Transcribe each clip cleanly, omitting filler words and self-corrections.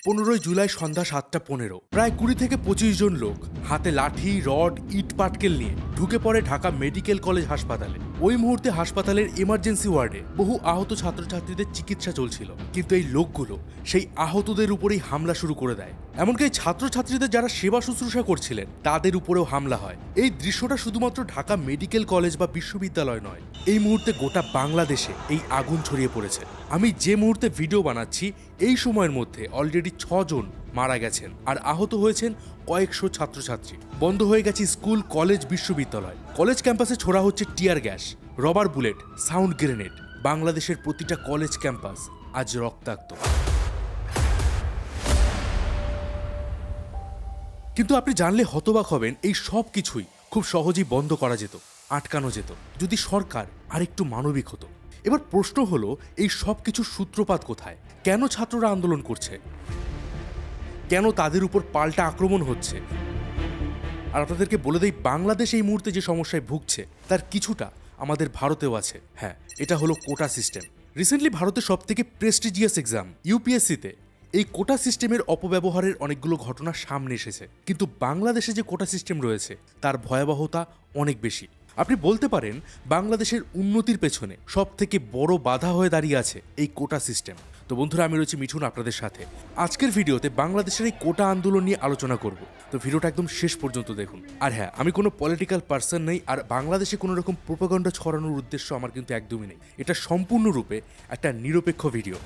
15 জুলাই সন্ধ্যা 7:15 প্রায় 20 থেকে 25 জন লোক হাতে লাঠি, রড, ইট পাটকেল নিয়ে ঢুকে পড়ে ঢাকা মেডিকেল কলেজ হাসপাতালে। ওই মুহূর্তে হাসপাতালের ইমার্জেন্সি ওয়ার্ডে বহু আহত ছাত্রছাত্রীদের চিকিৎসা চলছিল, কিন্তু এই লোকগুলো সেই আহতদের উপরেই হামলা শুরু করে দেয়। এমনকি এই ছাত্রছাত্রীদের যারা সেবা শুশ্রূষা করছিলেন তাদের উপরেও হামলা হয়। এই দৃশ্যটা শুধুমাত্র ঢাকা মেডিকেল কলেজ বা বিশ্ববিদ্যালয় নয়, এই মুহূর্তে গোটা বাংলাদেশে এই আগুন ছড়িয়ে পড়েছে। আমি যে মুহূর্তে ভিডিও বানাচ্ছি এই সময়ের মধ্যে অলরেডি 6 জন মারা গেছেন আর আহত হয়েছেন কয়েকশো ছাত্রছাত্রী। বন্ধ হয়ে গেছে স্কুল, কলেজ, বিশ্ববিদ্যালয়। কলেজ ক্যাম্পাসে ছোড়া হচ্ছে tear gas, rubber bullet, sound grenade. বাংলাদেশের প্রতিটা কলেজ ক্যাম্পাস আজ রক্তাক্ত। কিন্তু আপনি জানলে হতবাক হবেন, এই সব কিছুই খুব সহজেই বন্ধ করা যেত, আটকানো যেত, যদি সরকার আরেকটু মানবিক হতো। এবার প্রশ্ন হলো, এই সব কিছুর সূত্রপাত কোথায়? কেন ছাত্ররা আন্দোলন করছে? কেন তাদের উপর পাল্টা আক্রমণ হচ্ছে? আর আপনাদেরকে বলে দেই, বাংলাদেশ এই মুহূর্তে যে সমস্যায় ভুগছে তার কিছুটা আমাদের ভারতেও আছে। হ্যাঁ, এটা হলো কোটা সিস্টেম। রিসেন্টলি ভারতের সবথেকে প্রেস্টিজিয়াস এক্সাম ইউপিএসসিতে এই কোটা সিস্টেমের অপব্যবহারের অনেকগুলো ঘটনা সামনে এসেছে। কিন্তু বাংলাদেশে যে কোটা সিস্টেম রয়েছে তার ভয়াবহতা অনেক বেশি। আপনি বলতে পারেন বাংলাদেশের উন্নতির পেছনে সবথেকে বড় বাধা হয়ে দাঁড়িয়ে আছে এই কোটা সিস্টেম। তো বন্ধুরা, আমি রয়েছি মিঠুন আপনাদের সাথে। আজকের ভিডিওতে বাংলাদেশের এই কোটা আন্দোলন নিয়ে আলোচনা করব, তো ভিডিওটা একদম শেষ পর্যন্ত দেখুন। আর হ্যাঁ, আমি কোনো পলিটিক্যাল পার্সন নেই, আর বাংলাদেশে কোনো রকম প্রোপাগান্ডা ছড়ানোর উদ্দেশ্য আমার কিন্তু একদমই নেই। এটা সম্পূর্ণরূপে একটা নিরপেক্ষ ভিডিও।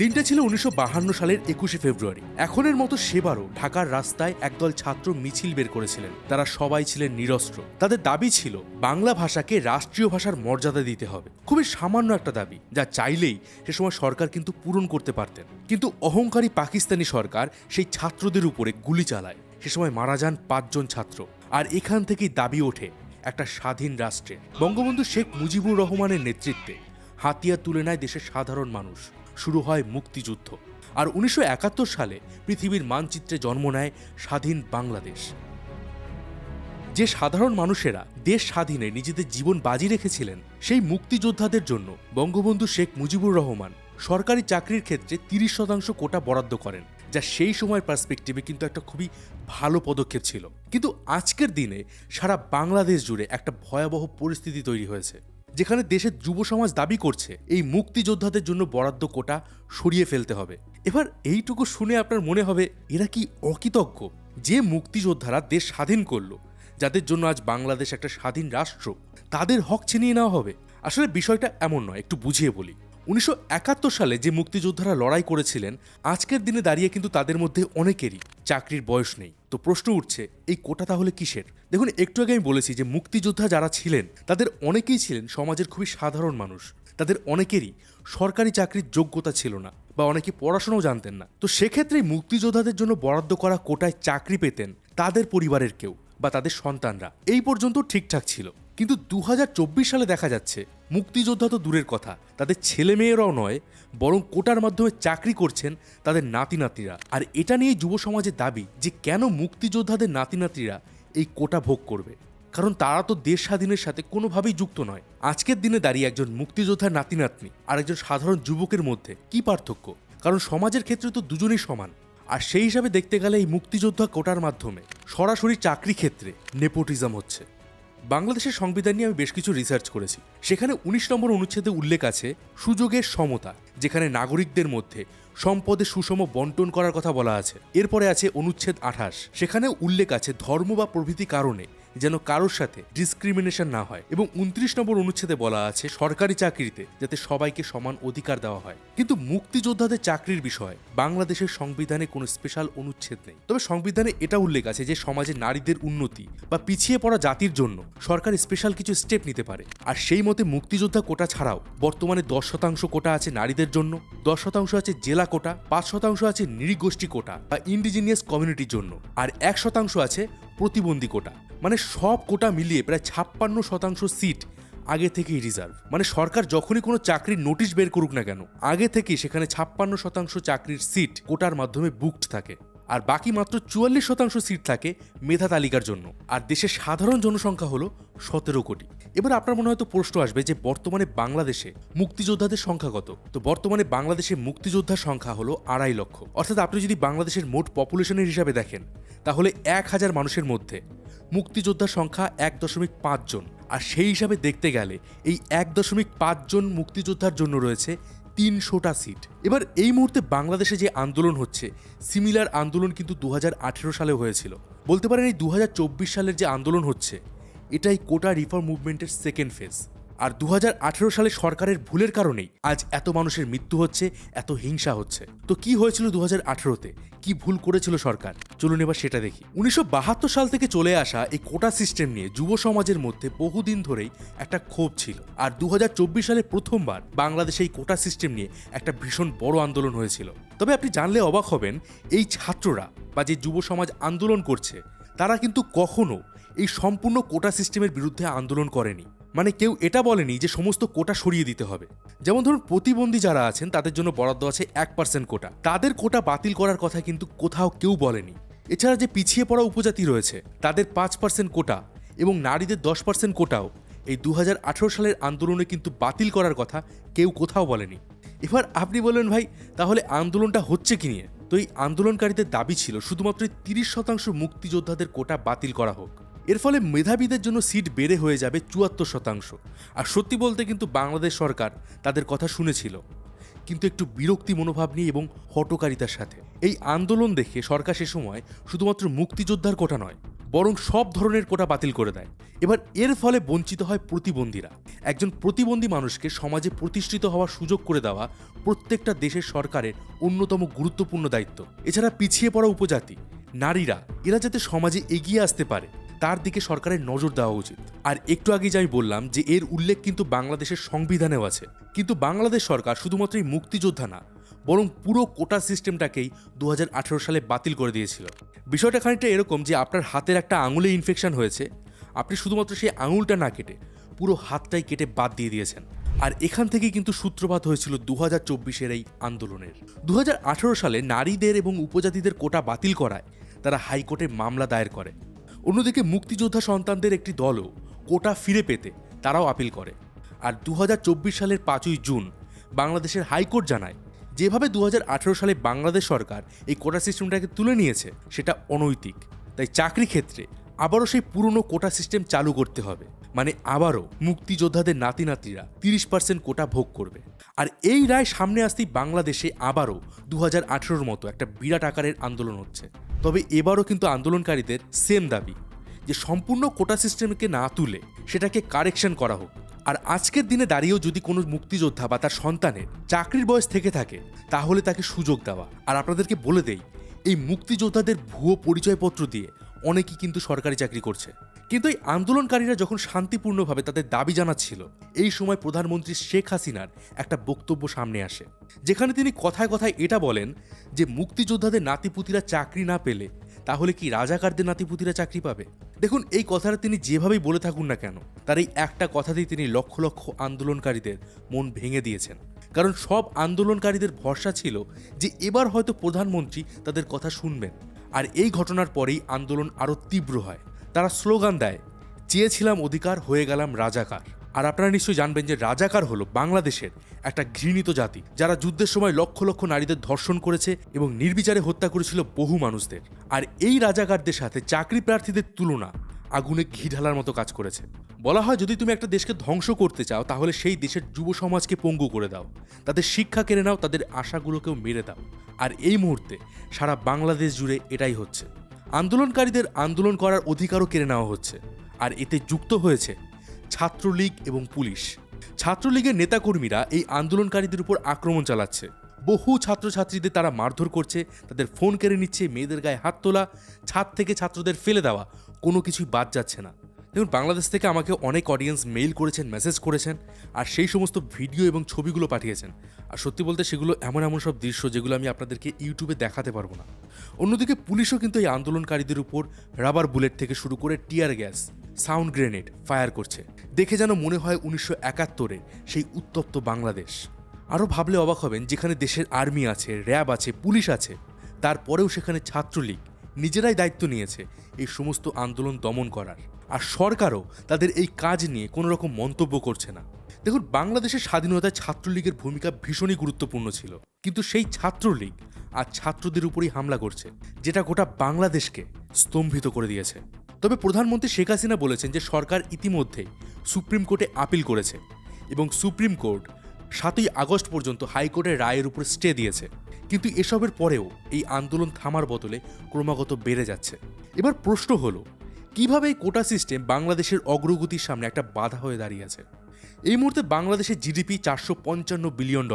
দিনটা ছিল 1952 সালের 21শে ফেব্রুয়ারি। এখনের মতো সেবারও ঢাকার রাস্তায় একদল ছাত্র মিছিল বের করেছিলেন। তারা সবাই ছিলেন নিরস্ত্র। তাদের দাবি ছিল বাংলা ভাষাকে রাষ্ট্রীয় ভাষার মর্যাদা দিতে হবে। খুবই সামান্য একটা দাবি, যা চাইলেই সে সময় সরকার কিন্তু পূরণ করতে পারতেন। কিন্তু অহংকারী পাকিস্তানি সরকার সেই ছাত্রদের উপরে গুলি চালায়। সে সময় মারা যান 5 জন ছাত্র। আর এখান থেকেই দাবি ওঠে একটা স্বাধীন রাষ্ট্রে। বঙ্গবন্ধু শেখ মুজিবুর রহমানের নেতৃত্বে হাতিয়ার তুলে নেয় দেশের সাধারণ মানুষ। শুরু হয় মুক্তিযুদ্ধ। আর 1971 সালে পৃথিবীর মানচিত্রে জন্ম নেয় স্বাধীন বাংলাদেশ। যে সাধারণ মানুষেরা দেশ স্বাধীনে নিজেদের জীবন বাজি রেখেছিলেন, সেই মুক্তিযোদ্ধাদের জন্য বঙ্গবন্ধু শেখ মুজিবুর রহমান সরকারি চাকরির ক্ষেত্রে 30% কোটা বরাদ্দ করেন, যা সেই সময়ের পার্সপেক্টিভে কিন্তু একটা খুবই ভালো পদক্ষেপ ছিল। কিন্তু আজকের দিনে সারা বাংলাদেশ জুড়ে একটা ভয়াবহ পরিস্থিতি তৈরি হয়েছে, যেখানে দেশের যুব সমাজ দাবি করছে এই মুক্তিযোদ্ধাদের জন্য বরাদ্দ কোটা সরিয়ে ফেলতে হবে। এবার এইটুকু শুনে আপনার মনে হবে, এরা কি অকৃতজ্ঞ? যে মুক্তিযোদ্ধারা দেশ স্বাধীন করলো, যাদের জন্য আজ বাংলাদেশ একটা স্বাধীন রাষ্ট্র, তাদের হক ছিনিয়ে নেওয়া হবে? আসলে বিষয়টা এমন নয়, একটু বুঝিয়ে বলি। 1971 সালে যে মুক্তিযোদ্ধারা লড়াই করেছিলেন, আজকের দিনে দাঁড়িয়ে কিন্তু তাদের মধ্যে অনেকেরই চাকরির বয়স নেই। তো প্রশ্ন উঠছে, এই কোটা তাহলে কিসের? দেখুন, একটু আগে আমি বলেছি যে মুক্তিযোদ্ধা যারা ছিলেন তাদের অনেকেই ছিলেন সমাজের খুবই সাধারণ মানুষ। তাদের অনেকেরই সরকারি চাকরির যোগ্যতা ছিল না, বা অনেকে পড়াশোনাও জানতেন না। তো সেক্ষেত্রে মুক্তিযোদ্ধাদের জন্য বরাদ্দ করা কোটায় চাকরি পেতেন তাদের পরিবারের কেউ বা তাদের সন্তানরা। এই পর্যন্ত ঠিকঠাক ছিল। কিন্তু 2024 সালে দেখা যাচ্ছে মুক্তিযোদ্ধা তো দূরের কথা, তাদের ছেলে মেয়েরাও নয়, বরং কোটার মাধ্যমে চাকরি করছেন তাদের নাতি নাতিরা। আর এটা নিয়ে যুব সমাজের দাবি যে কেন মুক্তিযোদ্ধাদের নাতি নাতিরা এই কোটা ভোগ করবে, কারণ তারা তো দেশ স্বাধীনের সাথে কোনোভাবেই যুক্ত নয়। আজকের দিনে দাঁড়িয়ে একজন মুক্তিযোদ্ধার নাতি নাতনি আর একজন সাধারণ যুবকের মধ্যে কি পার্থক্য? কারণ সমাজের ক্ষেত্রে তো দুজনেই সমান। আর সেই হিসাবে দেখতে গেলে এই মুক্তিযোদ্ধা কোটার মাধ্যমে সরাসরি চাকরি ক্ষেত্রে নেপোটিজম হচ্ছে। বাংলাদেশের সংবিধান নিয়ে আমি বেশ কিছু রিসার্চ করেছি। সেখানে 19 নম্বর অনুচ্ছেদে উল্লেখ আছে সুযোগের সমতা, যেখানে নাগরিকদের মধ্যে সম্পদের সুষম বন্টন করার কথা বলা আছে। এরপরে আছে অনুচ্ছেদ 28, সেখানে উল্লেখ আছে ধর্ম বা প্রভৃতি কারণে যেন কারোর সাথে ডিসক্রিমিনেশন না হয়। এবং 29 নম্বর অনুচ্ছেদে বলা আছে সরকারি চাকরিতে যাতে সবাইকে সমান অধিকার দেওয়া হয়। কিন্তু মুক্তিযোদ্ধাদের চাকরির বিষয়ে বাংলাদেশের সংবিধানে কোনো স্পেশাল অনুচ্ছেদ নেই। তবে সংবিধানে এটা উল্লেখ আছে যে সমাজে নারীদের উন্নতি বা পিছিয়ে পড়া জাতির জন্য সরকার স্পেশাল কিছু স্টেপ নিতে পারে। আর সেই মতে মুক্তিযোদ্ধা কোটা ছাড়াও বর্তমানে 10% কোটা আছে নারীদের জন্য, 10% আছে জেলা কোটা, 5% আছে নৃগোষ্ঠী কোটা বা ইন্ডিজিনিয়াস কমিউনিটির জন্য, আর 1% আছে প্রতিবন্ধী কোটা। মানে সব কোটা মিলিয়ে প্রায় 56% সিট আগে থেকেই রিজার্ভ। মানে সরকার যখনই কোনো চাকরির নোটিশ বের করুক না কেন, আগে থেকেই সেখানে 56% চাকরির সিট কোটার মাধ্যমে বুকড থাকে। আর বাকি মাত্র 44% সিট থাকে মেধা তালিকার জন্য। আর দেশের সাধারণ জনসংখ্যা হলো 17 কোটি। এবার আপনার মনে হয়তো প্রশ্ন আসবে যে বর্তমানে বাংলাদেশে মুক্তিযোদ্ধাদের সংখ্যা কত? তো বর্তমানে বাংলাদেশে মুক্তিযোদ্ধার সংখ্যা হলো 2.5 লক্ষ। অর্থাৎ আপনি যদি বাংলাদেশের মোট পপুলেশনের হিসাবে দেখেন তাহলে 1000 মানুষের মধ্যে মুক্তিযোদ্ধার সংখ্যা 1.5 জন। আর সেই হিসাবে দেখতে গেলে এই 1.5 জন মুক্তিযোদ্ধার জন্য রয়েছে 300টা সিট। এবার এই মুহূর্তে বাংলাদেশে যে আন্দোলন হচ্ছে সিমিলার আন্দোলন কিন্তু 2018 সালে হয়েছিল। বলতে পারেন এই 2024 সালের যে আন্দোলন হচ্ছে এটাই কোটা রিফর্ম মুভমেন্টের সেকেন্ড ফেজ। আর 2018 সালে সরকারের ভুলের কারণেই আজ এত মানুষের মৃত্যু হচ্ছে, এত হিংসা হচ্ছে। তো কি হয়েছিল 2018-তে? কি ভুল করেছিল সরকার? চলুন এবার সেটা দেখি। 1972 সাল থেকে চলে আসা এই কোটা সিস্টেম নিয়ে যুব সমাজের মধ্যে বহুদিন ধরেই একটা ক্ষোভ ছিল। আর 2024 সালে প্রথমবার বাংলাদেশে এই কোটা সিস্টেম নিয়ে একটা ভীষণ বড় আন্দোলন হয়েছিল। তবে আপনি জানলে অবাক হবেন, এই ছাত্ররা বা যে যুব সমাজ আন্দোলন করছে তারা কিন্তু কখনো এই সম্পূর্ণ কোটা সিস্টেমের বিরুদ্ধে আন্দোলন করেনি। মানে কেউ এটা বলেনি যে সমস্ত কোটা সরিয়ে দিতে হবে। যেমন ধরুন প্রতিবন্ধী যারা আছেন তাদের জন্য বরাদ্দ আছে 1% কোটা, তাদের কোটা বাতিল করার কথা কিন্তু কোথাও কেউ বলেনি। এছাড়া যে পিছিয়ে পড়া উপজাতি রয়েছে তাদের 5% কোটা এবং নারীদের 10% কোটাও এই 2018 সালের আন্দোলনে কিন্তু বাতিল করার কথা কেউ কোথাও বলেনি। এবার আপনি বললেন ভাই তাহলে আন্দোলনটা হচ্ছে কি নিয়ে? তো এই আন্দোলনকারীদের দাবি ছিল শুধুমাত্র 30% মুক্তিযোদ্ধাদের কোটা বাতিল করা হোক। এর ফলে মেধাবীদের জন্য সিট বেড়ে হয়ে যাবে 74%। আর সত্যি বলতে কিন্তু বাংলাদেশ সরকার তাদের কথা শুনেছিল, কিন্তু একটু বিরক্তি মনোভাব নিয়ে এবং হটকারিতার সাথে। এই আন্দোলন দেখে সরকার সে সময় শুধুমাত্র মুক্তিযোদ্ধার কোটা নয় বরং সব ধরনের কোটা বাতিল করে দেয়। এবার এর ফলে বঞ্চিত হয় প্রতিবন্ধীরা। একজন প্রতিবন্ধী মানুষকে সমাজে প্রতিষ্ঠিত হওয়ার সুযোগ করে দেওয়া প্রত্যেকটা দেশের সরকারের অন্যতম গুরুত্বপূর্ণ দায়িত্ব। এছাড়া পিছিয়ে পড়া উপজাতি, নারীরা এরা যাতে সমাজে এগিয়ে আসতে পারে তার দিকে সরকারের নজর দেওয়া উচিত। আর একটু আগে যাই বললাম যে এর উল্লেখ কিন্তু বাংলাদেশের সংবিধানেও আছে। কিন্তু বাংলাদেশ সরকার শুধুমাত্র এই মুক্তিযোদ্ধা না বরং পুরো কোটা সিস্টেমটাকেই 2018 সালে বাতিল করে দিয়েছিল। বিষয়টা খানিকটা এরকম যে আপনার হাতের একটা আঙুলে ইনফেকশন হয়েছে, আপনি শুধুমাত্র সেই আঙুলটা না কেটে পুরো হাতটাই কেটে বাদ দিয়ে দিয়েছেন। আর এখান থেকেই কিন্তু সূত্রপাত হয়েছিল 2024-এর এই আন্দোলনের। 2018 সালে নারীদের এবং উপজাতিদের কোটা বাতিল করায় তারা হাইকোর্টে মামলা দায়ের করে। অন্যদিকে মুক্তিযোদ্ধা সন্তানদের একটি দলও কোটা ফিরে পেতে তারাও আপিল করে। আর 2024 সালের 5ই জুন বাংলাদেশের হাইকোর্ট জানায় যেভাবে 2018 সালে বাংলাদেশ সরকার এই কোটা সিস্টেমটাকে তুলে নিয়েছে সেটা অনৈতিক। তাই চাকরি ক্ষেত্রে আবারও সেই পুরনো কোটা সিস্টেম চালু করতে হবে। মানে আবারও মুক্তিযোদ্ধাদের নাতি নাতিরা 30% কোটা ভোগ করবে। আর এই রায় সামনে আসতেই বাংলাদেশে আবারও 2018-র মতো একটা বিরাট আকারের আন্দোলন হচ্ছে। তবে এবারও কিন্তু আন্দোলনকারীদের সেম দাবি যে সম্পূর্ণ কোটা সিস্টেমকে না তুলে সেটাকে কারেকশন করা হোক। আর আজকের দিনে দাঁড়িয়েও যদি কোনো মুক্তিযোদ্ধা বা তার সন্তানের চাকরির বয়স থেকে থাকে তাহলে তাকে সুযোগ দেওয়া। আর আপনাদেরকে বলে দেই, এই মুক্তিযোদ্ধাদের ভুয়ো পরিচয়পত্র দিয়ে অনেকেই কিন্তু সরকারি চাকরি করছে। কিন্তু এই আন্দোলনকারীরা যখন শান্তিপূর্ণভাবে তাদের দাবি জানাচ্ছিল এই সময় প্রধানমন্ত্রী শেখ হাসিনার একটা বক্তব্য সামনে আসে, যেখানে তিনি কথায় কথায় এটা বলেন যে মুক্তিযোদ্ধাদের নাতিপুতিরা চাকরি না পেলে তাহলে কি রাজাকারদের নাতিপুতিরা চাকরি পাবে? দেখুন, এই কথাটা তিনি যেভাবেই বলে থাকুন না কেন তার এই একটা কথাতেই তিনি লক্ষ লক্ষ আন্দোলনকারীদের মন ভেঙে দিয়েছেন। কারণ সব আন্দোলনকারীদের ভরসা ছিল যে এবার হয়তো প্রধানমন্ত্রী তাদের কথা শুনবেন। আর এই ঘটনার পরেই আন্দোলন আরও তীব্র হয়। তারা স্লোগান দেয়, চেয়েছিলাম অধিকার, হয়ে গেলাম রাজাকার। আর আপনারা নিশ্চয়ই জানবেন যে রাজাকার হলো বাংলাদেশের একটা ঘৃণিত জাতি, যারা যুদ্ধের সময় লক্ষ লক্ষ নারীদের ধর্ষণ করেছে এবং নির্বিচারে হত্যা করেছিল বহু মানুষদের। আর এই রাজাকারদের সাথে চাকরি প্রার্থীদের তুলনা আগুনে ঘি ঢালার মতো কাজ করেছে। বলা হয় যদি তুমি একটা দেশকে ধ্বংস করতে চাও তাহলে সেই দেশের যুব সমাজকে পঙ্গু করে দাও, তাদের শিক্ষা কেড়ে নাও, তাদের আশাগুলোকেও মেরে দাও। আর এই মুহূর্তে সারা বাংলাদেশ জুড়ে এটাই হচ্ছে। আন্দোলনকারীদের আন্দোলন করার অধিকারও কেড়ে নেওয়া হচ্ছে। আর এতে যুক্ত হয়েছে ছাত্রলীগ এবং পুলিশ। ছাত্রলীগের নেতাকর্মীরা এই আন্দোলনকারীদের উপর আক্রমণ চালাচ্ছে। বহু ছাত্রছাত্রীদের তারা মারধর করছে, তাদের ফোন কেড়ে নিচ্ছে, মেয়েদের গায়ে হাত তোলা, ছাদ থেকে ছাত্রদের ফেলে দেওয়া, কোনো কিছুই বাদ যাচ্ছে না। দেখুন, বাংলাদেশ থেকে আমাকে অনেক অডিয়েন্স মেইল করেছেন, মেসেজ করেছেন, আর সেই সমস্ত ভিডিও এবং ছবিগুলো পাঠিয়েছেন। আর সত্যি বলতে সেগুলো এমন এমন সব দৃশ্য যেগুলো আমি আপনাদেরকে ইউটিউবে দেখাতে পারবো না। অন্যদিকে পুলিশও কিন্তু এই আন্দোলনকারীদের উপর রাবার বুলেট থেকে শুরু করে tear gas, sound grenade fire করছে। দেখে যেন মনে হয় 1971-এর সেই উত্তপ্ত বাংলাদেশ। আরও ভাবলে অবাক হবেন, যেখানে দেশের আর্মি আছে, র্যাব আছে, পুলিশ আছে, তারপরেও সেখানে ছাত্রলীগ নিজেরাই দায়িত্ব নিয়েছে এই সমস্ত আন্দোলন দমন করার, আর সরকারও তাদের এই কাজ নিয়ে কোনো রকম মন্তব্য করছে না। দেখুন, বাংলাদেশের স্বাধীনতায় ছাত্রলীগের ভূমিকা ভীষণই গুরুত্বপূর্ণ ছিল, কিন্তু সেই ছাত্রলীগ আজ ছাত্রদের উপরই হামলা করছে, যেটা গোটা বাংলাদেশকে স্তম্ভিত করে দিয়েছে। তবে প্রধানমন্ত্রী শেখ হাসিনা বলেছেন যে সরকার ইতিমধ্যেই সুপ্রিম কোর্টে আপিল করেছে এবং সুপ্রিম কোর্ট 7ই আগস্ট পর্যন্ত হাইকোর্টের রায়ের উপর স্টে দিয়েছে। কিন্তু এসবের পরেও এই আন্দোলন থামার বদলে ক্রমাগত বেড়ে যাচ্ছে। এবার প্রশ্ন হলো, কিভাবে এই কোটা সিস্টেম বাংলাদেশের অগ্রগতির সামনে একটা বাধা হয়ে দাঁড়িয়ে আছে? এই মুহূর্তে বাংলাদেশের জিডিপি $455 বিলিয়ন।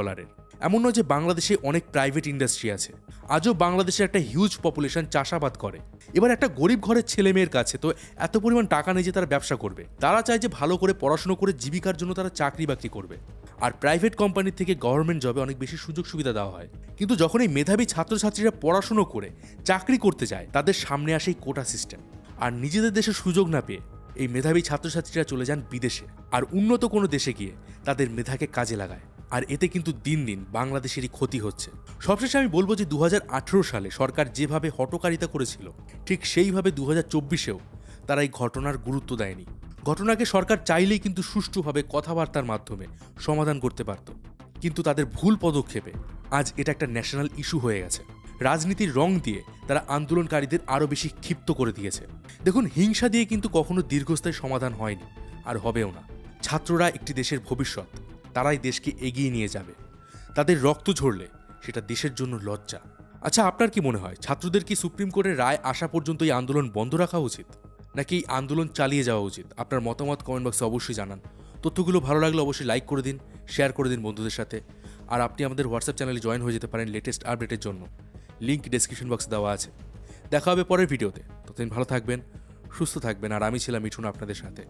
এমন নয় যে বাংলাদেশে অনেক প্রাইভেট ইন্ডাস্ট্রি আছে। আজও বাংলাদেশের একটা হিউজ পপুলেশন চাষাবাদ করে। এবার একটা গরিব ঘরের ছেলে মেয়ের কাছে তো এত পরিমাণ টাকা নেই যে তারা ব্যবসা করবে। তারা চায় যে ভালো করে পড়াশোনা করে জীবিকার জন্য তারা চাকরি বাকরি করবে। আর প্রাইভেট কোম্পানি থেকে গভর্নমেন্ট জবে অনেক বেশি সুযোগ সুবিধা দেওয়া হয়। কিন্তু যখন এই মেধাবী ছাত্রছাত্রীরা পড়াশুনো করে চাকরি করতে যায়, তাদের সামনে আসে এই কোটা সিস্টেম। আর নিজেদের দেশে সুযোগ না পেয়ে এই মেধাবী ছাত্রছাত্রীরা চলে যান বিদেশে, আর উন্নত কোনো দেশে গিয়ে তাদের মেধাকে কাজে লাগায়। আর এতে কিন্তু দিন দিন বাংলাদেশেরই ক্ষতি হচ্ছে। সবশেষে আমি বলবো যে 2018 সালে সরকার যেভাবে হঠকারিতা করেছিল, ঠিক সেইভাবে 2024-এও তারা এই ঘটনার গুরুত্ব দেয়নি। ঘটনাকে সরকার চাইলেই কিন্তু সুষ্ঠুভাবে কথাবার্তার মাধ্যমে সমাধান করতে পারত, কিন্তু তাদের ভুল পদক্ষেপে আজ এটা একটা ন্যাশনাল ইস্যু হয়ে গেছে। রাজনীতির রং দিয়ে তারা আন্দোলনকারীদের আরও বেশি ক্ষিপ্ত করে দিয়েছে। দেখুন, হিংসা দিয়ে কিন্তু কখনো দীর্ঘস্থায়ী সমাধান হয়নি, আর হবেও না। ছাত্ররা একটি দেশের ভবিষ্যৎ, তারাই দেশকে এগিয়ে নিয়ে যাবে। তাদের রক্ত ঝরলে সেটা দেশের জন্য লজ্জা। আচ্ছা, আপনার কি মনে হয়, ছাত্রদের কি সুপ্রিম কোর্টের রায় আসা পর্যন্ত এই আন্দোলন বন্ধ রাখা উচিত, নাকি এই আন্দোলন চালিয়ে যাওয়া উচিত? আপনার মতামত কমেন্ট বক্সে অবশ্যই জানান। তথ্যগুলো ভালো লাগলে অবশ্যই লাইক করে দিন, শেয়ার করে দিন বন্ধুদের সাথে। আর আপনি আমাদের হোয়াটসঅ্যাপ চ্যানেলে জয়েন হয়ে যেতে পারেন লেটেস্ট আপডেটের জন্য। লিঙ্ক ডেসক্রিপশন বক্সে দেওয়া আছে। দেখা হবে পরের ভিডিওতে। ততদিন ভালো থাকবেন, সুস্থ থাকবেন। আর আমি ছিলাম মিঠুন আপনাদের সাথে।